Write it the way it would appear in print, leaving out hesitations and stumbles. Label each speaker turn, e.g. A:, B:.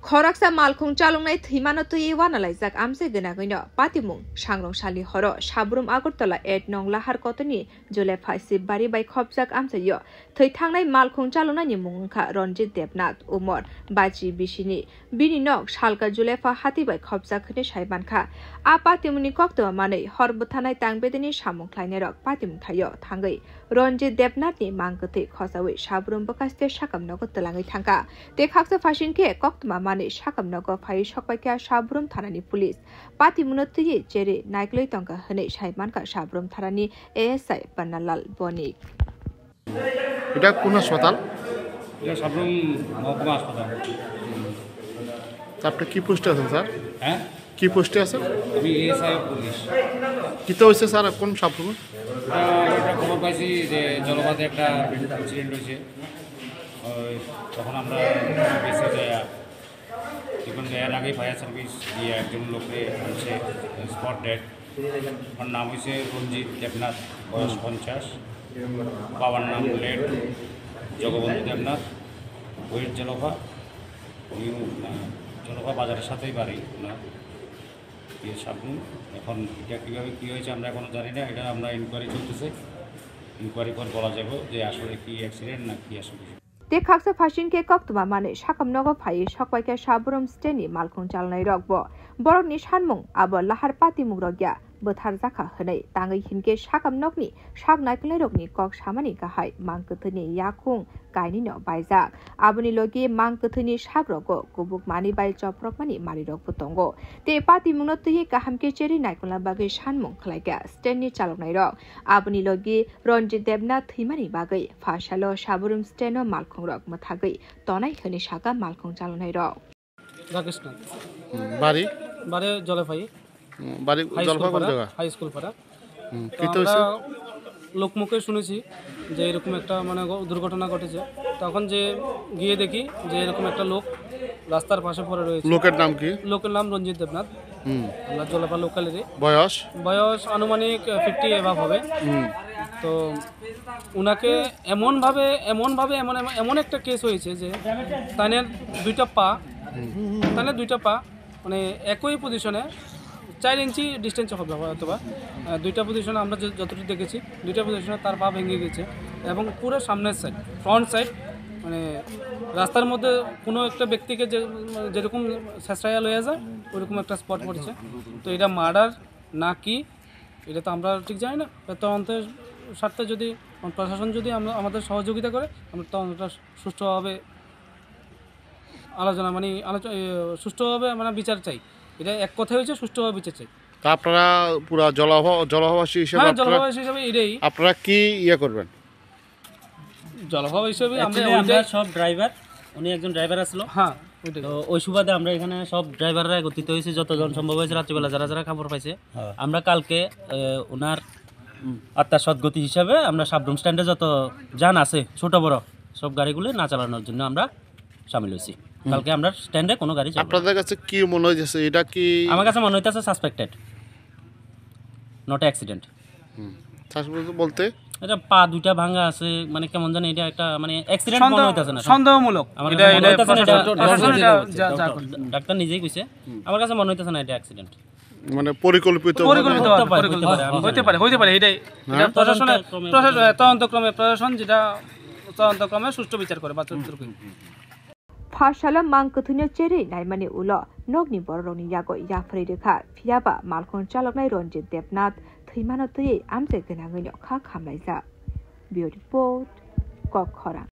A: Khoraksa malkhung chalungnai thimano tui wanalaijak amse gnagoino patimung sangrongsalni horo sabrum agartala 8 nong lahar kotoni July 5 bari bai khopjak amsayo thoi thangnai malkhung chalungnai mungkha Ranjit Debnath Umar baji bisini bini nok salka July 5 hati bai khopjak khne saibankha a patimuni kokto manei horbuthanai tangbedeni samungkhlainai rok patimung thayo thangai Ranjit Debnath ni mangkthei khosawi sabrum bakaste sakam nogot talangai thangka te khaksa fashinke koktma mane sakam nogo phai sokpaikya sabrum thanani police pati munotyi jere naikloi tongka hne saimanka sabrum thanani ASI Pannalal Bonik
B: এটা কোন হাসপাতাল
C: এটা সাবরুম মহকুমা হাসপাতাল
B: আপনি কি পোস্টে আছেন স্যার
C: হ্যাঁ
B: কি পোস্টে আছেন
C: আমি এসআই পুলিশ
B: কিতে হইছে স্যার কোন সাবরুম
C: এটা খবর পাইছি যে জলপথে একটা ইনসিডেন্ট হয়েছে তখন আমরা বেসে যাই তখন এর আগেই ফায়ার সার্ভিস দিয়ে একজন লোককে আনছে স্পট ডেড ওর নাম হয়েছে রঞ্জিত দেবনাথ বয়স 50 বাবার নাম লেট জগবন্ধু দেবনাথ ওয়েট জলভা জলভা বাজারের সাথেই বাড়ি ওনার সাবরুম এখন এটা কীভাবে কী হয়েছে আমরা এখনও জানি না এটা আমরা ইনকোয়ারি চলতেছে ইনকোয়ারি পর বলা যাবে যে আসলে কি অ্যাক্সিডেন্ট না কি আসলে
A: te khaksa fashinke koktuma mane sakam nogo phai sokpaikya sabrum steni malkhung chalnai rokbo borok ni sanmung abo lahar pati mugrogya bothar jakha hwnai tangai hinke sakam nokni sak naiklai rokni kok samani kahai mangkthini yakhung kaini no baijak aboni logi mangkthini sagrogo kubuk mani bai choprok mani mari rok putongo te pati munotyi kahamke cheri naikula bagai sanmung khlaikya steni chaloknai rok aboni logi Ranjit Debnath thimani bagai phasalo sabrum steno malkhung rok mathagai tonai hni saka malkhung chalonai rok
D: Rakesh
B: বাড়ি
D: বারে জলপাই
B: বাড়ি জলপা কোন জায়গা
D: high school পাড়া
B: কিতে হইছে
D: লোকমুখে শুনেছি যে এরকম একটা মানে দুর্ঘটনা ঘটেছে তখন যে গিয়ে দেখি যে এরকম একটা লোক রাস্তার পাশে পড়ে রয়েছে
B: লোকের নাম কি
D: লোকের নাম রঞ্জিত দেবনাথ আমরা জলপা লোকালেরই
B: বয়স
D: আনুমানিক 50 এভাব হবে তো উনাকে এমন একটা কেস হয়েছে যে তানের দুইটা পা মানে একই পজিশনে 4 ইঞ্চি ডিস্টেন্স হবে অথবা দুইটা পজিশনে আমরা যতটুকু দেখেছি দুইটা পজিশনে তার পা ভেঙে গেছে এবং পুরো সামনের সাইড ফ্রন্ট সাইড মানে রাস্তার মধ্যে কোনো একটা ব্যক্তিকে যেরকম শেষরাইয়া লয়ে যায় ওরকম একটা স্পট পড়েছে তো এটা মার্ডার না কি এটা তো আমরা ঠিক জানি না তদন্তের স্বার্থে যদি প্রশাসন যদি আমাদের সহযোগিতা করে আমরা তদন্তটা সুষ্ঠুভাবে সুষ্ঠুভাবে মানে বিচার চাই এটা এক কথাই হচ্ছে সুষ্ঠুভাবে বিচার চাই
B: তা আপনারা পুরো জলভাবাসী
D: হিসেবে এটাই
B: আপনারা কি করবেন
D: জলভাবা হিসেবে
E: আমরা সব ড্রাইভার উনি একজন ড্রাইভার আসলো
D: হ্যাঁ
E: তো ওই সুবাদে আমরা এখানে সব ড্রাইভাররা একত্রিত হয়েছে যতজন সম্ভব হয়েছে রাত্রিবেলা যারা খবর পাইছে আমরা কালকে ওনার আত্মার সদ্গতি হিসাবে আমরা সাবরুম স্ট্যান্ডে যত যান আছে ছোট বড় সব গাড়িগুলো না চালানোর জন্য আমরা সামিল হয়েছি কালকে আমরা স্ট্যান্ডে কোনো গাড়ি চালাবো
B: আপনাদের কাছে কি মনে হইছে এটা কি
E: আমার কাছে মনে হইতাছে সাসপেক্টেড নট অ্যাক্সিডেন্ট
B: সাসপেক্টেড বলতে
E: এটা পা দুইটা ভাঙা আছে মানে কেমন জানি এটা একটা মানে অ্যাক্সিডেন্ট মনে হইতাছে না
D: সন্দেহমূলক
E: ডাক্তার নিজেই কইছে আমার কাছে মনে হইতাছে না এটা অ্যাক্সিডেন্ট
B: মানে পরিকল্পিত
D: হইতে পারে এটাই প্রশাসন যেটা তদন্তক্রমে সুষ্ঠু বিচার করে
A: Fashala mangkthunyo cheri naimani ulo nogni boroni yago yafrei rekha phiaba malkhung chaloknai Ranjit Debnath thimano tui amse gnagoino kha khamlaija. Bureau report Kokhara.